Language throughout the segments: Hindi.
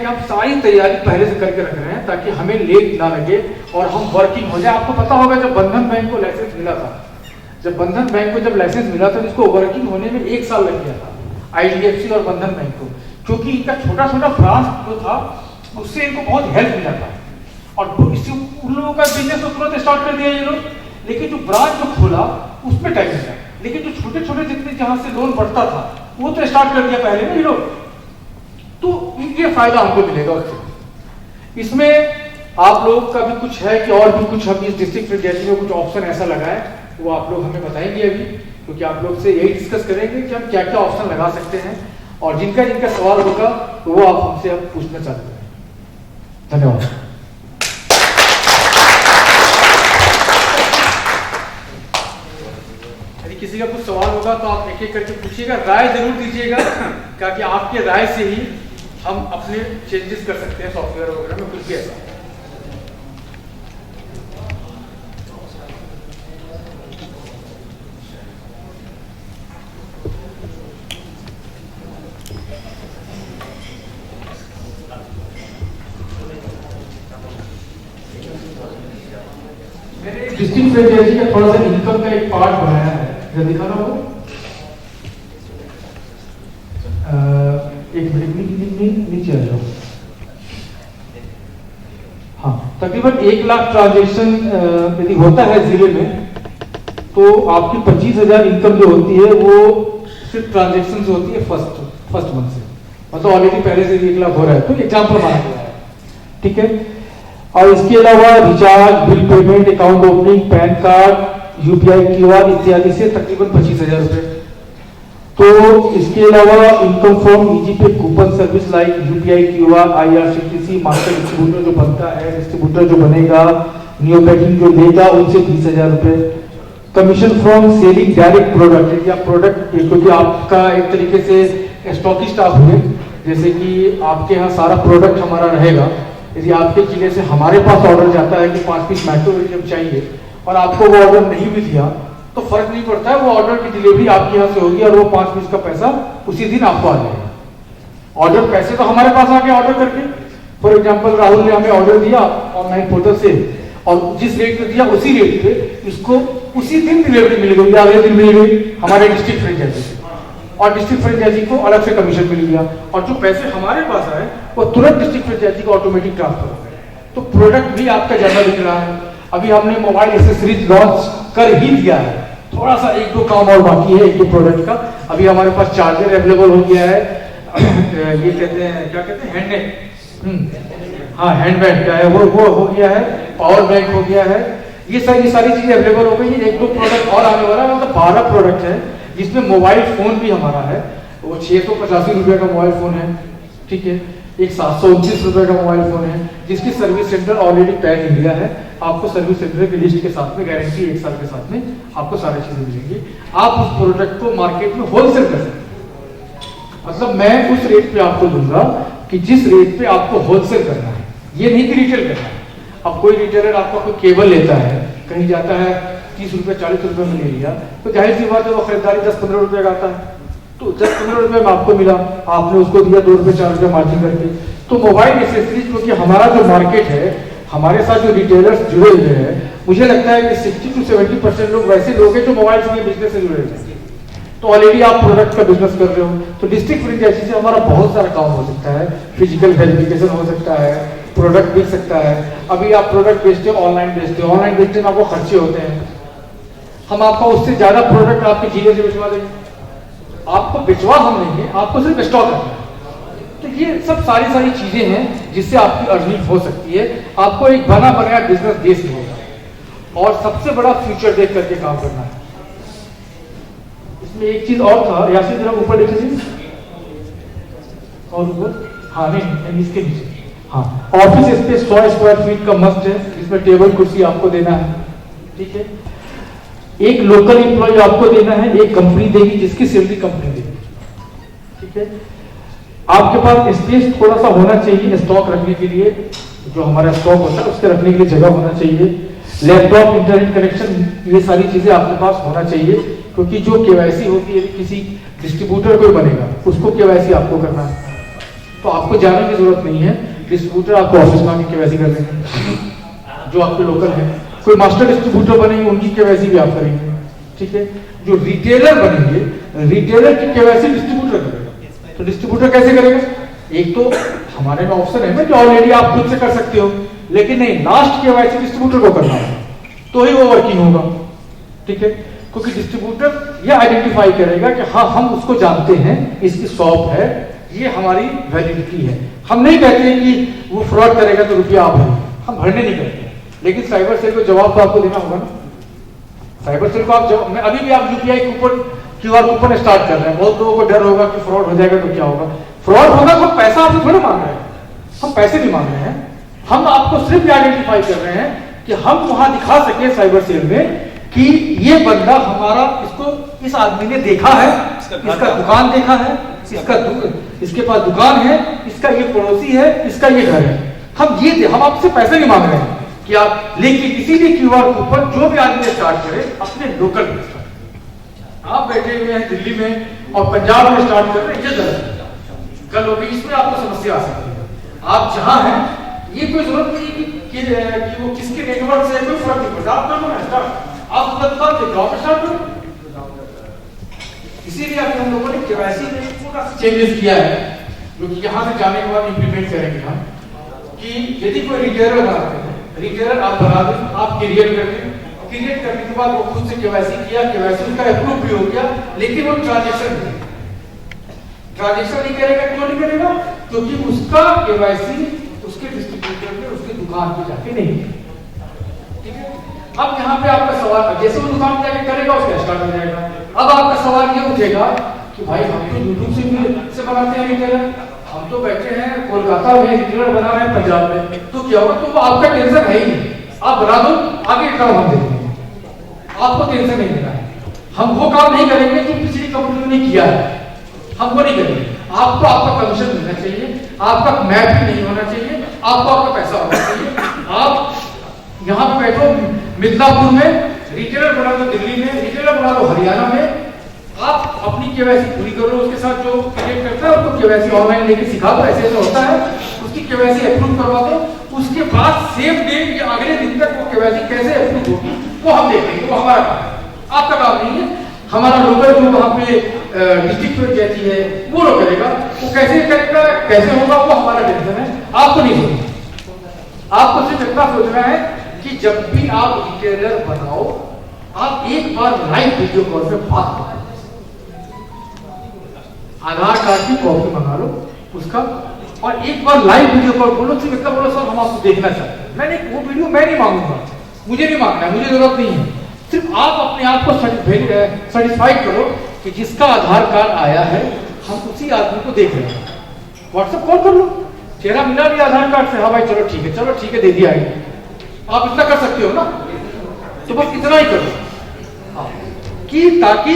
कि हम सारी तैयारी पहले से करके रख रहे हैं ताकि हमें लेट ना लगे और हम वर्किंग हो जाए। आपको पता होगा जब बंधन बैंक को लाइसेंस मिला था, जब लाइसेंस मिला था जिसको वर्किंग होने में 1 साल लग गया था IDFC और बंधन बैंक को, क्योंकि इनका छोटा छोटा ब्रांच जो था उससे इनको बहुत हेल्प मिला था और इससे उन लोगों का बिजनेस तो तुरंत स्टार्ट कर दिया ये लोग, लेकिन जो ब्रांच जो खोला उसमें टाइम लगा, लेकिन जो छोटे छोटे जितने जहां से लोन बढ़ता था वो तो स्टार्ट कर दिया पहले ना ये लोग, तो ये फायदा हमको मिलेगा उससे। इसमें आप लोग का भी कुछ है कि और भी कुछ हम इस डिस्ट्रिक्ट फ्रेंचाइजी में कुछ ऑप्शन ऐसा लगाए, वो आप लोग हमें बताएंगे अभी, क्योंकि आप लोग से यही डिस्कस करेंगे कि हम क्या क्या ऑप्शन लगा सकते हैं, और जिनका जिनका सवाल होगा तो वो आप हमसे अब पूछना चाहते हैं। धन्यवाद। यदि किसी का कुछ सवाल होगा तो आप एक एक करके पूछिएगा, राय जरूर दीजिएगा, क्योंकि आपके राय से ही हम अपने चेंजेस कर सकते हैं सॉफ्टवेयर वगैरह में, कुछ भी ऐसा। डिस्ट्रिक्ट फ्रेंचाइजी का थोड़ा सा इनकम का एक पार्ट बनाया है, जरा दिखाना हो। एक मिनट नीचे आ जाओ। हाँ, तकरीबन 1 लाख ट्रांजेक्शन यदि होता है जिले में तो आपकी 25,000 इनकम जो होती है वो सिर्फ ट्रांजेक्शन से होती है फर्स्ट मंथ से, मतलब ऑलरेडी पहले से 1 लाख हो रहा है, तो एग्जाम्पल माना गया है, ठीक है। और इसके अलावा recharge, bill payment, account opening, pan card, UPI QR इत्यादि से तकरीबन 25,000 रुपए। तो इसके अलावा income from EG-Pay coupon service like UPI QR, IRCTC, master distributor जो बनता है, डिस्ट्रीब्यूटर जो बनेगा, न्यू पैकिंग जो लेगा उनसे 20,000 रुपए। Commission from selling direct product, या प्रोडक्ट क्योंकि आपका एक तरीके से स्टॉकिस्ट आप हुए, जैसे कि आपके यहाँ सारा प्रोडक्ट हमारा रहेगा, यदि आपके जिले से हमारे पास ऑर्डर जाता है कि 5 पीस माइक्रोवेव चाहिए और आपको वो ऑर्डर नहीं भी दिया तो फर्क नहीं पड़ता है, वो ऑर्डर की डिलीवरी आपके यहाँ से होगी और वो 5 पीस का पैसा उसी दिन आपको आ जाएगा। ऑर्डर पैसे तो हमारे पास आ गए ऑर्डर करके, फॉर एग्जाम्पल राहुल ने हमें ऑर्डर दिया ऑनलाइन पोर्टल से और जिस रेट पे दिया उसी रेट पे इसको उसी दिन डिलीवरी मिल गई, अगले दिन मिल गई हमारे डिस्ट्रिक्ट फ्रेंचाइजी से, और डिस्ट्रिक्ट फ्रेंचाइजी को अलग से कमीशन मिल गया, और जो पैसे हमारे पास आए वो तुरंत डिस्ट्रिक्ट फ्रेंचाइजी को ऑटोमेटिक ट्रांसफर हो गए। तो प्रोडक्ट भी आपका ज्यादा बिक रहा है। अभी हमने मोबाइल एक्सेसरीज लॉन्च कर ही दिया है, थोड़ा सा 1-2 काम और बाकी है 1-2 प्रोडक्ट का। अभी हमारे पास चार्जर अवेलेबल हो गया है, ये कहते हैं क्या कहते हैं हैंड, हाँ हैंडबैग क्या है वो हो गया है, पावर बैंक हो गया है, ये सारी चीजें अवेलेबल हो गई है। 1-2 प्रोडक्ट और आने वाला है, मतलब 12 प्रोडक्ट है, जिसमें मोबाइल फोन भी हमारा है, वो 685 रुपए का मोबाइल फोन है, ठीक है। एक 729 रुपए का मोबाइल फोन है, जिसकी service centre already pan India है। आपको सर्विस सेंटर की लिस्ट के साथ में गारंटी 1 साल के साथ में आपको सारी चीजें मिलेंगी। आप उस प्रोडक्ट को मार्केट में होलसेल कर सकते हैं, मतलब मैं उस रेट पे आपको दूंगा कि जिस रेट पे आपको होलसेल करना है, ये नहीं कि रिटेल करना है। अब कोई रिटेलर आपका कोई केबल लेता है, कहीं जाता है 30 रुपए 40 रुपए में ले लिया, तो जाहिर सी बात है वो खरीदारी 10-15 रुपए का आता है, तो 10-15 रुपए में आपको मिला, आपने उसको दिया 2 रुपए 4 रुपए मार्जिन करके। तो मोबाइल एक्सेसरीज क्योंकि हमारा जो मार्केट है, हमारे साथ जो रिटेलर्स जुड़े हुए हैं, मुझे लगता है कि 60 to 70% लोग वैसे लोग हैं जो मोबाइल के बिजनेस से जुड़े हुए हैं। तो ऑलरेडी आप प्रोडक्ट का बिजनेस कर रहे हो, तो डिस्ट्रिक्ट फ्रेंचाइजी से हमारा बहुत सारा काम हो सकता है, फिजिकल वेरिफिकेशन हो सकता है, प्रोडक्ट बिक सकता है। अभी आप प्रोडक्ट बेचते हो, ऑनलाइन बेचते हो, ऑनलाइन बेचने में आपको खर्चे होते हैं, हम आपको उससे ज्यादा प्रोडक्ट आपके जिले से भिजवा देंगे, आपको भिजवा हम देंगे, आपको सिर्फ स्टॉक रखना है। तो ये सब सारी चीजें हैं जिससे आपकी अर्निंग हो सकती है। आपको एक बना बनाया बिजनेस बेस मिलेगा और सबसे बड़ा फ्यूचर देख करके काम करना है। इसमें एक चीज और था, यासिन जरा ऊपर देखिए, और ऊपर, हाँ नहीं इसके नीचे, हाँ ऑफिस स्पेस 100 स्क्वायर फीट का मस्ट है, इसमें टेबल कुर्सी आपको देना है, ठीक है। एक लोकल एम्प्लॉय आपको देना है, एक कंपनी देगी जिसकी सैलरी कंपनी देगी, ठीक है। आपके पास स्पेस थोड़ा सा होना चाहिए स्टॉक रखने के लिए, जो हमारा स्टॉक होता है उसके रखने के लिए जगह होना चाहिए। लैपटॉप, इंटरनेट कनेक्शन, ये सारी चीजें आपके पास होना चाहिए, क्योंकि जो केवाईसी होगी यदि किसी डिस्ट्रीब्यूटर कोई बनेगा उसको केवाईसी आपको करना है, तो आपको जाने की जरूरत नहीं है, डिस्ट्रीब्यूटर आपको ऑफिस में आके केवाईसी कर देंगे। जो आपके लोकल है, कोई मास्टर डिस्ट्रीब्यूटर बनेंगे उनकी केवाईसी भी आप करेंगे, ठीक है। जो रिटेलर बनेंगे, रिटेलर की केवाईसी डिस्ट्रीब्यूटर करेगा। तो डिस्ट्रीब्यूटर कैसे करेगा? एक तो हमारे में ऑप्शन है ना कि ऑलरेडी आप खुद से कर सकते हो, लेकिन नहीं, लास्ट केवाईसी डिस्ट्रीब्यूटर को करना है तो ही वो वर्किंग होगा, ठीक है। क्योंकि डिस्ट्रीब्यूटर ये आइडेंटिफाई करेगा कि हाँ हम उसको जानते हैं, इसकी शॉप है, ये हमारी वैलिडिटी है। हम नहीं कहते कि वो फ्रॉड करेगा तो रुपया आप भरें, हम भरने नहीं करते, लेकिन साइबर सेल को जवाब तो आपको देना होगा ना। साइबर सेल को आप जब अभी भी आप UPI coupon, QR coupon start कर रहे हैं, बहुत लोगों को डर होगा कि फ्रॉड हो जाएगा तो क्या होगा। फ्रॉड होगा तो पैसा आपसे थोड़ा मांग रहे हैं, हम पैसे नहीं मांग रहे हैं, हम आपको सिर्फ आइडेंटिफाई कर रहे हैं कि हम वहां दिखा सके साइबर सेल में कि ये बंदा हमारा, इसको इस आदमी ने देखा है, इसका दुकान देखा है, इसके पास दुकान है, इसका ये पड़ोसी है, इसका ये घर है। हम आपसे पैसे नहीं मांग रहे हैं कि आप, लेकिन किसी भी क्यूआर कूपन जो भी आदमी स्टार्ट करे अपने लोकल में स्टार्ट। आप बैठे हुए हैं दिल्ली में और पंजाब में स्टार्ट कर रहे हैं, ये गलत है, कल होगी इसमें आपको समस्या आ सकती है। आप जहां हैं ये कोई जरूरत नहीं कि वो किसके नेटवर्क से, कोई फर्क नहीं पड़ता, आप कर लो ना स्टार्ट, आप स्टार्ट करो। इसीलिए अभी हम लोगों ने केवाईसी में पूरा चेंजेस किया है, जो कि यहाँ से जाने के बाद इंप्लीमेंट करेंगे हम, कि यदि कोई रिटेलर बनाते हैं, रिटेलर आप बना दें, आप क्रिएट कर दें, क्रिएट करने के बाद वो खुद से केवाईसी किया, केवाईसी उसका अप्रूव भी हो गया, लेकिन वो ट्रांजेक्शन नहीं करेगा। क्यों नहीं करेगा? क्योंकि उसका केवाईसी उसके डिस्ट्रीब्यूटर में, उसकी दुकान पे जाके नहीं, ठीक है। अब यहाँ पे आपका सवाल, जैसे वो दुकान पे जाके करेगा उसका स्टार्ट हो जाएगा। अब आपका सवाल ये उठेगा कि भाई हम तो यूट्यूब से बनाते हैं रिटेलर, हम तो बैठे हैं कोलकाता में, रिटेलर बना रहे हैं पंजाब में, तो क्या होगा? तो वो आपका टेंशन है ही नहीं, आप बना दो, आगे काम हम देखेंगे, आपको टेंशन नहीं लेना है। हम वो काम नहीं करेंगे जो पिछली कंपनी ने किया है, हम वो नहीं करेंगे। आपको आपका कमीशन मिलना चाहिए, आपका मैप भी नहीं होना चाहिए, आपको आपका पैसा होना चाहिए। आप यहाँ पे बैठो मिदनापुर में, रिटेलर बना दो दिल्ली में, रिटेलर बना दो हरियाणा में, आप अपनी केवाईसी पूरी करो, उसके साथ जो क्रिएट करता है उसको केवाईसी ऑनलाइन लेके सिखा दो, ऐसे ऐसे होता है, उसकी केवाईसी अप्रूव करवा दो, उसके बाद सेम डे या अगले दिन तक वो केवाईसी कैसे अप्रूव होगी वो हम देखेंगे, वो हमारा काम है, आपका काम नहीं है। हमारा लोकल जो वहाँ पे डिस्ट्रिक्ट में कहती है वो लोग करेगा, वो कैसे करेगा, कैसे होगा, वो हमारा टेंशन है, आपको नहीं सोचना। आपको सिर्फ इतना सोचना है कि जब भी आप रिटेलर बनाओ, आप एक बार लाइव वीडियो कॉल पे बात करो, आधार कार्ड की कॉपी मंगा लो उसका, और एक बार लाइव वीडियो कॉल बोलो, सिर्फ इतना बोलो सर हम आपको देखना चाहते हैं। मैंने वो वीडियो मैं नहीं मांगूंगा, मुझे नहीं मांगना है, मुझे जरूरत नहीं है। सिर्फ आप अपने आप को सेटिस्फाइड करो कि जिसका आधार कार्ड आया है हम उसी आदमी को देख रहे हैं। व्हाट्सएप कॉल कर लो, चेहरा मिला नहीं आधार कार्ड से, हाँ भाई चलो ठीक है दे दिया है, आप इतना कर सकते हो ना, तो बस इतना ही करो कि ताकि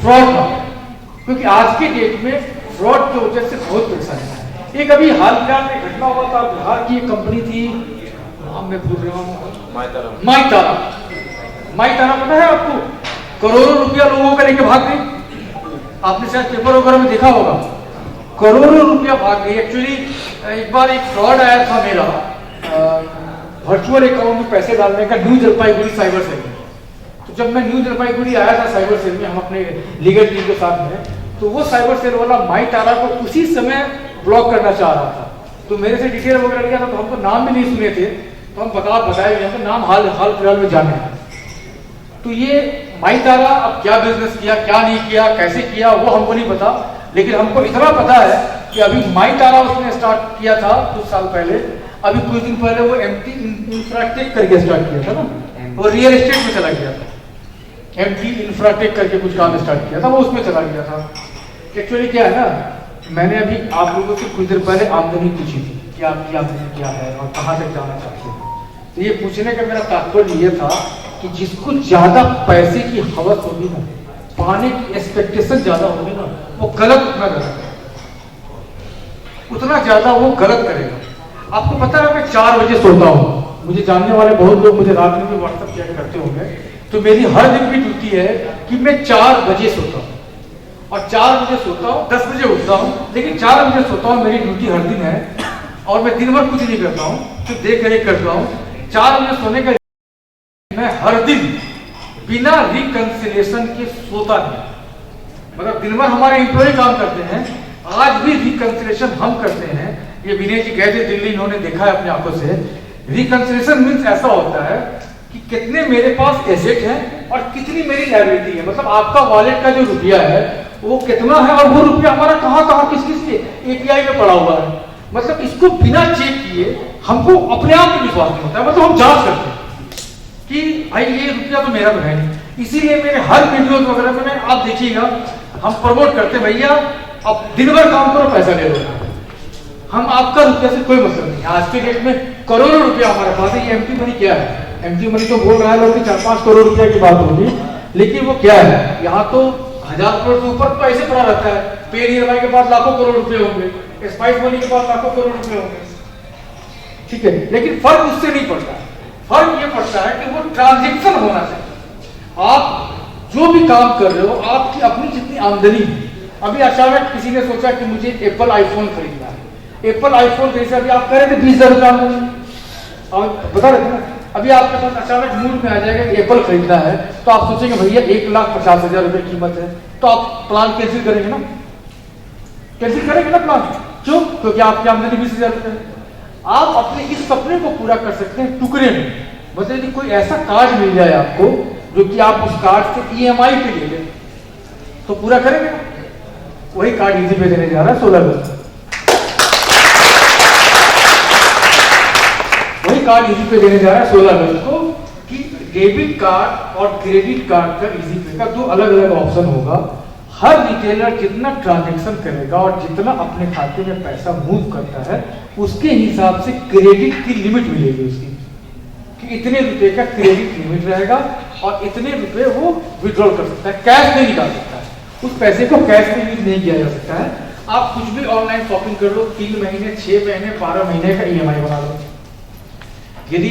फ्रॉड ना हो, क्योंकि आज के डेट में फ्रॉड की वजह से बहुत परेशानी है। एक अभी हाल फिलहाल में घटना हुआ था, बिहार की एक कंपनी थी, नाम मैं भूल रहा हूँ, माई तारा पता है आपको? करोड़ों रुपया लोगों का लेके भाग गई, आपने शायद पेपर वगैरह में देखा होगा, करोड़ों रुपया भाग गई। एक्चुअली एक बार एक फ्रॉड आया था मेरा वर्चुअल अकाउंट में पैसे डालने का, न्यू जलपाईगुड़ी साइबर सेल में। तो जब मैं न्यू जलपाईगुड़ी आया था साइबर सेल में, हम अपने लीगल टीम के साथ में, तो वो साइबर सेल वाला माई तारा को उसी समय ब्लॉक करना चाह रहा था। तो मेरे से डिटेल वगैरह लिया था, तो हमको नाम भी नहीं सुने थे, तो हम बताए हमको नाम हाल फिलहाल में जाने हैं। तो ये माई तारा अब क्या बिजनेस किया, क्या नहीं किया, कैसे किया, वो हमको नहीं पता, लेकिन हमको इतना पता है कि अभी माई तारा उसने स्टार्ट किया था कुछ साल पहले, अभी कुछ दिन पहले वो एमटी इंफ्राटेक करके स्टार्ट किया था ना, वो रियल एस्टेट में चला गया था। एमटी इंफ्राटेक करके कुछ काम स्टार्ट किया था, वो उसमें चला गया था। एक्चुअली क्या है ना, मैंने अभी आप लोगों से कुछ देर पहले आमदनी पूछी थी कि आपकी आमदनी क्या है और कहाँ तक जाना चाहते हैं। तो ये पूछने का मेरा तात्पर्य ये था कि जिसको ज्यादा पैसे की हवस होगी ना, पाने की एक्सपेक्टेशन ज्यादा होगी ना, वो उतना ज्यादा वो गलत करेगा। आपको पता है मैं 4 बजे सोता हूँ, मुझे जानने वाले बहुत लोग मुझे रात में भी व्हाट्सएप चैट करते होंगे, तो मेरी हर दिन की ड्यूटी है कि मैं 4 बजे सोता हूँ। और 4 बजे सोता हूँ, 10 बजे उठता हूँ, लेकिन 4 बजे सोता हूँ, मेरी ड्यूटी हर दिन है और मैं दिन भर कुछ नहीं करता हूँ, सिर्फ देख रेख करता हूँ। 4 बजे सोने का मैं हर दिन बिना रिकंसिलेशन के सोता नहीं। मतलब दिन भर हमारे एम्प्लॉय काम करते हैं, आज भी रिकंसिलेशन हम करते हैं। ये विनय जी गए थे दिल्ली, इन्होंने देखा है अपनी आंखों से। रिकंसिलेशन मीन्स ऐसा होता है कि कितने मेरे पास एसेट है और कितनी मेरी लायबिलिटी है। मतलब आपका वॉलेट का जो रुपया है वो कितना है और वो रुपया हमारा कहाँ कहाँ किस किस के एपीआई में पड़ा हुआ है। मतलब इसको बिना चेक किए हमको अपने आप में विश्वास नहीं होता है। मतलब हम जांच करते हैं कि भाई ये रुपया तो मेरा तो है नहीं। इसीलिए मेरे हर वीडियोस वगैरह में आप देखिएगा हम प्रमोट करते, भैया अब दिन भर काम करो, पैसा ले लो, हम आपका रुपया से कोई मतलब नहीं। आज के डेट में करोड़ों रुपया हमारे पास है। ये एमटी मनी क्या है? एमटी मनी तो बोल रहा है लोग कि 4-5 करोड़ रुपया की बात होगी, लेकिन वो क्या है? यहाँ तो 1000 करोड़ से ऊपर तो ऐसे पड़ा रहता है। पे नियर बाई के पास लाखों करोड़ रुपए होंगे, स्पाइस मनी के पास लाखों करोड़ रुपए होंगे, ठीक है। लेकिन फर्क उससे नहीं पड़ता। फर्क ये पड़ता है कि वो ट्रांजेक्शन होना चाहिए। आप जो भी काम कर रहे हो, आपकी अपनी जितनी आमदनी है। अभी अचानक किसी ने सोचा कि मुझे एप्पल आईफोन खरीदना है। एप्पल आईफोन जैसे अभी आप कह रहे थे 20,000 रुपया में, और बता रहे थे ना, अभी आपके पास अचानक मूड में आ जाएगा कि एप्पल खरीदना है, तो आप सोचेंगे भैया 1,50,000 रुपये कीमत है, तो आप प्लान कैंसिल करेंगे ना? कैंसिल करेंगे ना प्लान। क्यों? क्योंकि आपकी आमदनी 20,000 रुपये है। आप अपने इस सपने को पूरा कर सकते हैं टुकड़े में। मतलब कि कोई ऐसा कार्ड मिल जाए आपको जो कि आप उस कार्ड से ईएमआई पे ले लें, तो पूरा करेंगे ना? वही कार्ड इजी पे देने जा रहा है 16 अगस्त। वही कार्ड इजी पे देने जा रहा है 16 अगस्त को कि डेबिट कार्ड और क्रेडिट कार्ड का इजी पे का 2 अलग अलग ऑप्शन होगा। हर रिटेलर जितना ट्रांजैक्शन करेगा और जितना अपने खाते में पैसा मूव करता है, उसके हिसाब से क्रेडिट की लिमिट मिलेगी उसकी, कि इतने रुपए का क्रेडिट लिमिट रहेगा और इतने रुपए वो विड्रॉल कर सकता है, कैश नहीं निकाल सकता है। उस पैसे को कैश में यूज नहीं किया जा सकता है। आप कुछ भी ऑनलाइन शॉपिंग कर लो, 3 महीने, 6 महीने, 12 महीने का ईएमआई बना लो। यदि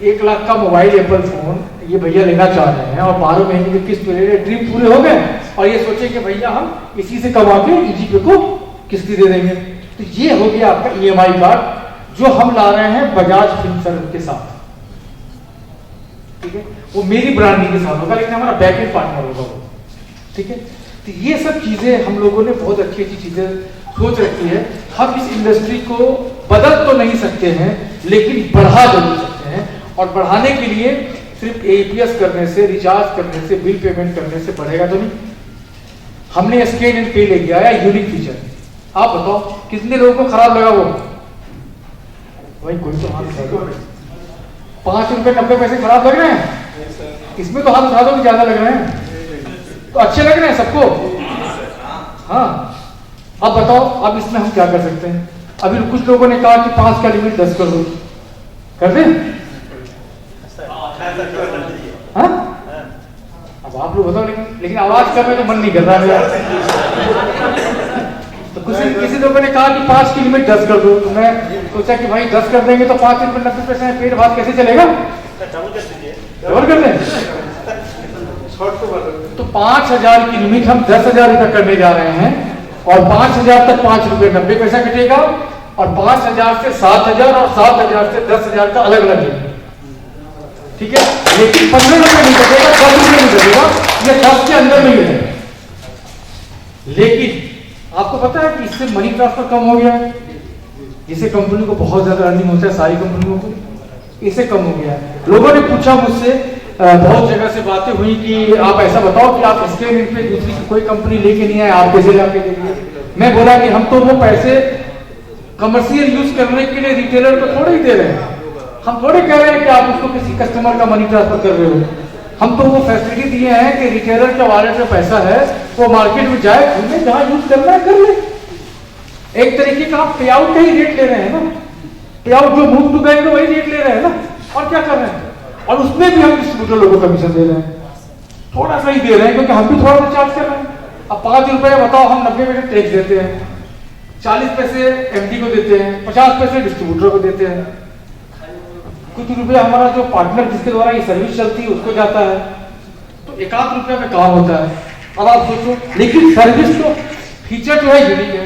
1 लाख का मोबाइल एप्पल फोन ये भैया लेना चाह रहे हैं और 12 महीने की किस्त ले रहे, ड्रीम पूरे हो गए और ये सोचे कि भैया हम इसी से कमा के इजी पे को किस्ती दे देंगे, तो ये हो गया आपका ईएमआई कार्ड जो हम ला रहे हैं बजाज फिनसर्व के साथ, ठीक है। वो मेरी ब्रांडिंग के साथ होगा, लेकिन हमारा बैकएंड पार्टनर होगा वो, ठीक है। तो ये सब चीजें हम लोगों ने बहुत अच्छी अच्छी चीजें सोच रखी है। हम इस इंडस्ट्री को बदल तो नहीं सकते हैं, लेकिन बढ़ा जरूर सकते हैं। और बढ़ाने के लिए सिर्फ एपीएस करने से, रिचार्ज करने से, बिल पेमेंट करने से बढ़ेगा तो नहीं। हमने स्कैन एंड पे लेके आया यूनिक फीचर। आप बताओ कितने लोगों को खराब लगा वो? भाई कोई तो हाथ उठा दो। 5 रुपए 90 पैसे खराब लग रहे हैं? इसमें तो हाथ उठा दो कि ज्यादा लग रहे हैं, तो अच्छे लग रहे हैं सबको। हाँ, अब बताओ अब इसमें हम क्या कर सकते हैं? अभी कुछ लोगों ने कहा कि 5 का लिमिट 10 कर दो, कर दें? हाँ? अब आप लोग बताओ, लेकिन आवाज करने का मन नहीं कर रहा है। तो किसी लोगों ने कहा कि 5 की लिमिट 10 कर दो, तो मैं सोचा कि भाई 10 कर देंगे तो 5 रुपए 90 पैसे में पेट भात कैसे चलेगा? डबल कर दें। तो 5,000 की लिमिट हम 10,000 रुपए करने जा रहे हैं और 5,000 तक 5 रुपए 90 पैसा कटेगा और 5,000 से 7,000 और 7,000 से 10,000 का अलग अलग है, ठीक है। लेकिन 15 रुपए नहीं कटेगा, 10 रुपए नहीं कटेगा, ये 10 के अंदर में ही है। लेकिन आपको पता है कि इससे मनी ट्रांसफर कम हो गया है। जिसे कंपनी को बहुत ज्यादा अर्निंग होता है, सारी कंपनियों को, इससे कम हो गया है। लोगों ने पूछा मुझसे, बहुत जगह से बातें हुई कि आप ऐसा बताओ कि आप इसके पे दूसरी कोई कंपनी लेके नहीं आए, आप कैसे लाके देंगे? मैं बोला कि हम तो वो पैसे कमर्शियल यूज करने के लिए रिटेलर को थोड़े ही दे रहे हैं। हम थोड़े कह रहे हैं कि आप उसको किसी कस्टमर का मनी ट्रांसफर कर रहे हो। हम तो वो फैसिलिटी दिए हैं कि रिटेलर के वॉलेट में पैसा है, वो मार्केट में जाए, घूमे, जहां यूज करना है कर ले। एक तरीके का आप पे आउट का ही रेट ले रहे हैं ना, पे आउट जो मूव टू बैंक वही रेट ले रहे हैं ना, और क्या कर रहे हैं? और उसमें भी हम डिस्ट्रीब्यूटर लोगों को कमीशन दे रहे हैं, थोड़ा सा ही दे रहे हैं क्योंकि हम भी थोड़ा सा चार्ज कर रहे हैं। अब 5 रुपए बताओ, हम 90 पैसे टैक्स देते हैं, 40 पैसे एमडी को देते हैं, 50 पैसे डिस्ट्रीब्यूटर को देते हैं, कुछ रुपया हमारा जो पार्टनर जिसके द्वारा ये सर्विस चलती है उसको जाता है, तो 1 आध रुपया में काम होता है। अब आप सोचो, लेकिन सर्विस तो फीचर जो है यूनिक है।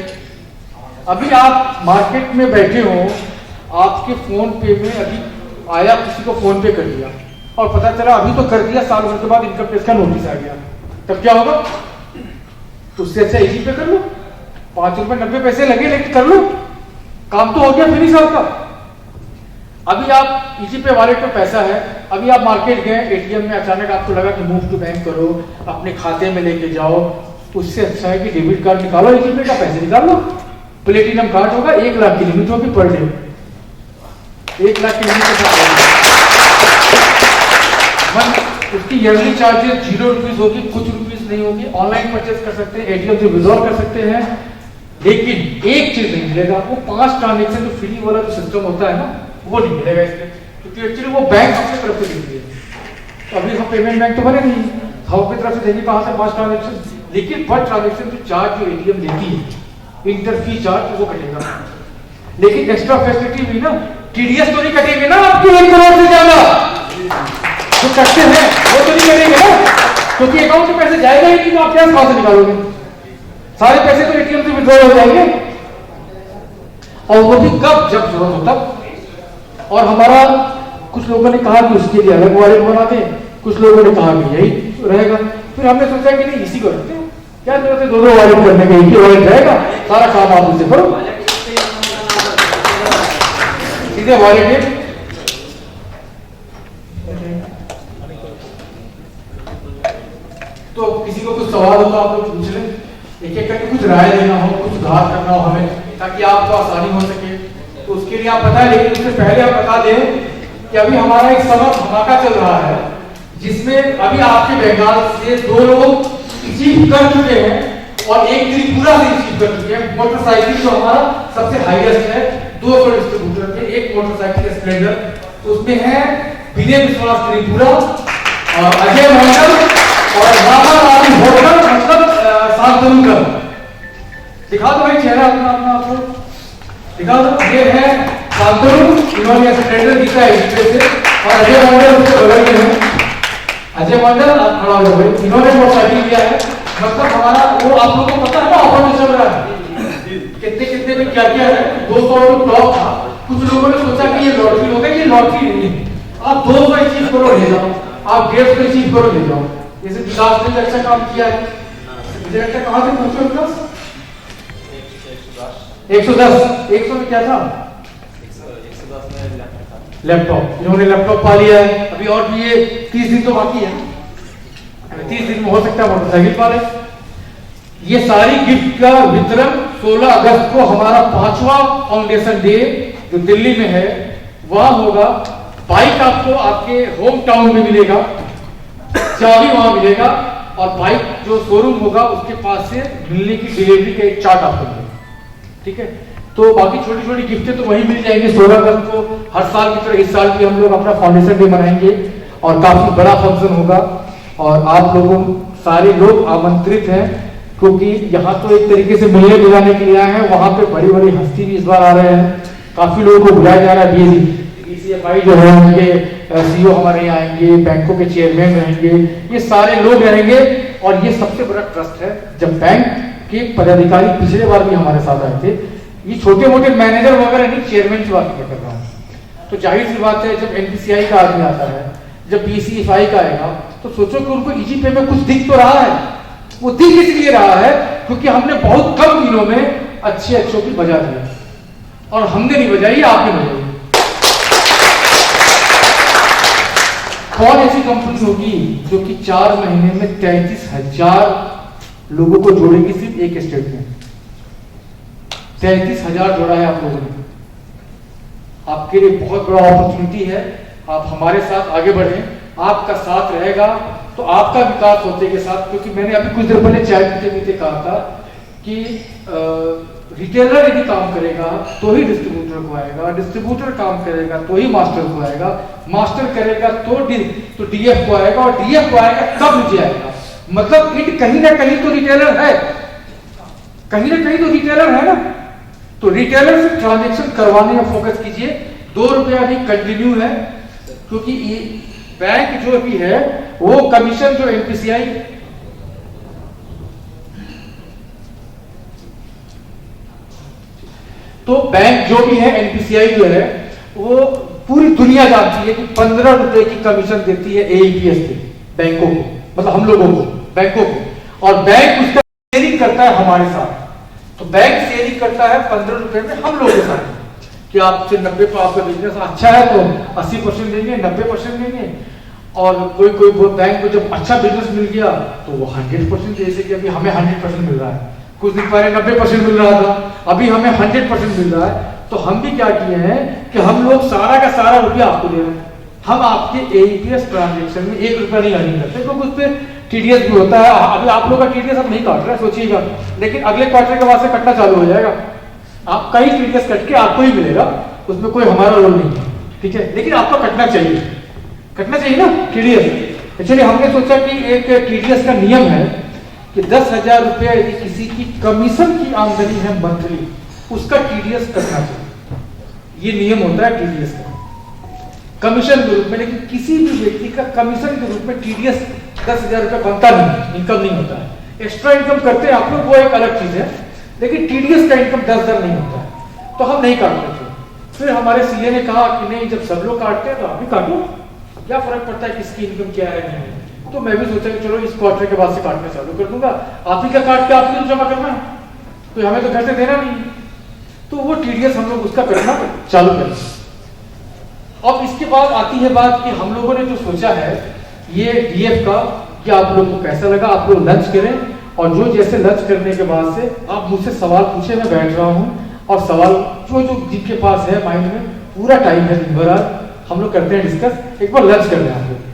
अभी आप मार्केट में बैठे हो, आपके फोन पे में अभी आया, किसी को फोन पे कर दिया और पता चला अभी तो कर दिया, साल भर के बाद इनकम टैक्स का नोटिस आ गया, तब क्या होगा? उससे अच्छा इजी पे कर लो, 5 रुपए 90 पैसे लगे लेकिन कर लो, काम तो हो गया, फिनिश आपका। अभी आप इजी पे वॉलेट में पैसा है, अभी आप मार्केट गए, एटीएम में अचानक आपको लगा कि मूव टू बैंक करो, अपने खाते में लेके जाओ, उससे अच्छा है कि डेबिट कार्ड निकालो, इजी पे का पैसे निकाल लो, प्लेटिनम कार्ड होगा, 1 लाख की लिमिट होगी पर डे, 1 लाख की लिमिट के साथ उसकी ईयरली चार्जेस 0 रुपीज होगी, कुछ रुपीज नहीं होगी, ऑनलाइन परचेस कर सकते हैं, एटीएम से विड्रॉ कर सकते हैं, लेकिन एक चीज नहीं मिलेगा, वो 5 ट्रांजेक्शन जो फ्री वाला जो सिस्टम होता है ना, वो नहीं मिलेगा इसमें, क्योंकि एक्चुअली वो बैंक अपनी तरफ से देती है। तो अभी हम पेमेंट बैंक तो बने नहीं, हम अपनी तरफ से देंगे कहां से 5 ट्रांजेक्शन, लेकिन पर ट्रांजेक्शन जो चार्ज जो एटीएम लेती है, इंटर फी चार्ज, वो कटेगा। लेकिन एक्स्ट्रा फैसिलिटी भी ना, टीडीएस तो नहीं कटेंगे ना आपकी 1 करोड़ से ज्यादा जो कटते हैं, वो तो नहीं करेंगे ना, क्योंकि अकाउंट से पैसे जाएगा ही नहीं, तो आप कैसे कहां से निकालोगे? सारे पैसे तो एटीएम से विड्रॉ हो जाएंगे, और वो भी कब? जब जरूरत हो तब। और हमारा कुछ लोगों ने कहा कि उसके लिए अलग वॉलेट बना दें, कुछ लोगों ने कहा कि यही रहेगा, फिर हमने सोचा कि नहीं, इसी को रखते हैं, क्या जरूरत है 2-2 वॉलेट करने का, एक ही वॉलेट रहेगा, सारा काम आप उसे करो, सीधे वॉलेट। तो किसी को कुछ सवाल हो तो आप लोग पूछ लें, एक एक करके कुछ राय देना हो, कुछ सुधार करना हो हमें, ताकि आपको आसानी हो सके, तो उसके लिए आप बताएं। लेकिन उससे पहले आप बता दें कि अभी हमारा एक समर धमाका चल रहा है, जिसमें अभी आपके बंगाल से 2 लोग रिसीव कर चुके हैं और एक त्रिपुरा से रिसीव कर चुके हैं। मोटरसाइकिल जो हमारा सबसे हाईएस्ट है 200 डिस्ट्रीब्यूटर में, एक मोटरसाइकिल स्प्लेंडर, तो उसमें है विनय विश्वास त्रिपुरा और अजय मंडल और रामा रानी होटल, मतलब शांतनु। दिखा दो भाई चेहरा अपना अपना, आपको दिखा दो, ये है शांतनु, इन्होंने स्प्लेंडर जीता है इससे से, और अजय मंडल उसके बगल में है, अजय मंडल आप खड़ा हो जाओ भाई, इन्होंने मोटरसाइकिल किया है। मतलब हमारा वो आप लोगों को पता है ना ऑफर में चल रहा है, कितने कितने में क्या क्या है, 200 टॉप था, कुछ लोगों ने सोचा कि ये लॉटरी होगा, ये लॉटरी नहीं है, आप 200 अचीव करो ले जाओ, आप 150 अचीव करो ले जाओ। जैसे विकास ने अच्छा काम किया है, मुझे लगता है कहां से पहुंचे विकास? 110 में क्या था? 110 में लैपटॉप, इन्होंने लैपटॉप पा लिया है। अभी और भी ये 30 दिन तो बाकी है, 30 दिन में हो सकता है मोटरसाइकिल पा ले। ये सारी गिफ्ट का वितरण 16 अगस्त को हमारा 5वां फाउंडेशन डे जो दिल्ली में है वहां होगा। बाइक आपको आपके होम टाउन में मिलेगा, चाबी वहां मिलेगा, और बाइक जो शोरूम होगा उसके पास से मिलने की डिलीवरी का एक चार्ट आपको मिलेगा, ठीक है। तो बाकी छोटी छोटी गिफ्टें तो वहीं मिल जाएंगे। 16 अगस्त को हर साल की तरह इस साल भी हम लोग अपना फाउंडेशन डे मनाएंगे और काफी बड़ा फंक्शन होगा, और आप लोगों सारे लोग आमंत्रित हैं, क्योंकि यहाँ तो एक तरीके से मिलने मिलाने के लिए आए हैं, वहां पे बड़ी बड़ी हस्ती भी इस बार आ रहे हैं, काफी लोगों को बुलाया जा रहा है। बीसीएफआई जो है उनके सीईओ हमारे यहाँ आएंगे, बैंकों के चेयरमैन रहेंगे, ये सारे लोग रहेंगे। और ये सबसे बड़ा ट्रस्ट है, जब बैंक के पदाधिकारी पिछले बार भी हमारे साथ आए थे, ये छोटे मोटे मैनेजर वगैरह नहीं, चेयरमैन की बात कर रहा हूँ। तो जाहिर सी बात है जब एनपीसीआई का आदमी आता है, जब बीसीएफआई का आएगा, तो सोचो कि उनको इजी पे में कुछ दिख तो रहा है। वो दिख इसलिए रहा है क्योंकि हमने बहुत कम दिनों में अच्छे की बजा दिया, और हमने नहीं बजाई, आपने बजाई। कौन ऐसी कंपनी होगी जो कि 4 महीने में 33,000 लोगों को जोड़ेगी सिर्फ एक स्टेट में? 33,000 जोड़ा है आप लोगों ने। आपके लिए बहुत बड़ा अपॉर्चुनिटी है, आप हमारे साथ आगे बढ़े, आपका साथ रहेगा तो आपका विकास होते के साथ। क्योंकि मैंने अभी कुछ देर पहले चाय पीते पीते कहा था कि रिटेलर यदि काम करेगा तो ही डिस्ट्रीब्यूटर को आएगा, डिस्ट्रीब्यूटर काम करेगा तो ही मास्टर को आएगा, मास्टर करेगा तो डीएफ को आएगा, और डीएफ को आएगा तब नीचे आएगा। मतलब इट कहीं ना कहीं तो रिटेलर है, कहीं ना कहीं तो रिटेलर है ना। तो रिटेलर से ट्रांजेक्शन करवाने में फोकस कीजिए। 2 रुपया अभी कंटिन्यू है, क्योंकि बैंक जो भी है वो कमीशन जो एनपीसीआई तो बैंक जो भी है, एनपीसीआई जो है, वो पूरी दुनिया जानती है कि 15 रुपए की कमीशन देती है एईपीएस पे बैंकों को, मतलब हम लोगों को, बैंकों को, और बैंक उसका शेयरिंग करता है हमारे साथ। तो बैंक शेयरिंग करता है 15 रुपए में हम लोगों के साथ, कि आपसे 90 पर आपका बिजनेस अच्छा है तो 80% देंगे, 90% देंगे, और कोई बैंक को जब अच्छा बिजनेस मिल गया तो वो 100%, जैसे कि अभी हमें 100% मिल रहा है, कुछ दिन पहले 90% मिल रहा था, अभी हमें 100% मिल रहा है। तो हम भी क्या किए हैं कि हम लोग सारा का सारा रुपया आपको दे रहे हैं। हम आपके एईपीएस ट्रांजेक्शन में 1 रुपया नहीं अर्निंग करते, क्योंकि उस पर टीडीएस भी होता है। अभी आप लोग का टीडीएस अब नहीं काट रहे हैं, सोचिएगा, लेकिन अगले क्वार्टर के बाद से कटना चालू हो जाएगा। आपका ही टीडीएस कट के आपको ही मिलेगा, उसमें कोई हमारा रोल नहीं है, ठीक है। लेकिन आपको कटना चाहिए, कटना चाहिए ना टीडीएस। एक्चुअली हमने सोचा कि एक टीडीएस का नियम है कि 10,000 रुपया यदि किसी की कमीशन की आमदनी है मंथली, उसका टीडीएस कटना चाहिए। ये नियम होता है टीडीएस का, कमीशन के रूप में। लेकिन किसी भी व्यक्ति का कमीशन के रूप में टीडीएस 10,000 रुपया बनता नहीं, इनकम नहीं होता है। एक्स्ट्रा इनकम करते हैं आप लोग, वो एक अलग चीज है, लेकिन टीडीएस का इनकम 10,000 नहीं होता है, तो हम नहीं काटते थे। फिर हमारे सीए ने कहा कि नहीं, जब सब लोग काटते हैं तो आप भी काटो, क्या फर्क पड़ता है किसकी इनकम क्या है नहीं। तो मैं भी सोचा कि चलो इस क्वार्टर के बाद से काटना चालू कर दूंगा, आप ही का काट के आप ही जमा करना है, तो हमें तो घर से देना नहीं। तो वो टीडीएस हम लोग उसका करना चालू कर। अब इसके बाद आती है बात कि हम लोगों ने जो सोचा है ये डीएफ का, कि आप लोग को कैसा लगा, आप लोग लंच करें, और जो जैसे लंच करने के बाद से आप मुझसे सवाल पूछे, मैं बैठ रहा हूँ, और सवाल जो जिनके पास है माइंड में, पूरा टाइम है दिन भर, आज हम लोग करते हैं डिस्कस। एक बार लंच कर लें आप लोग।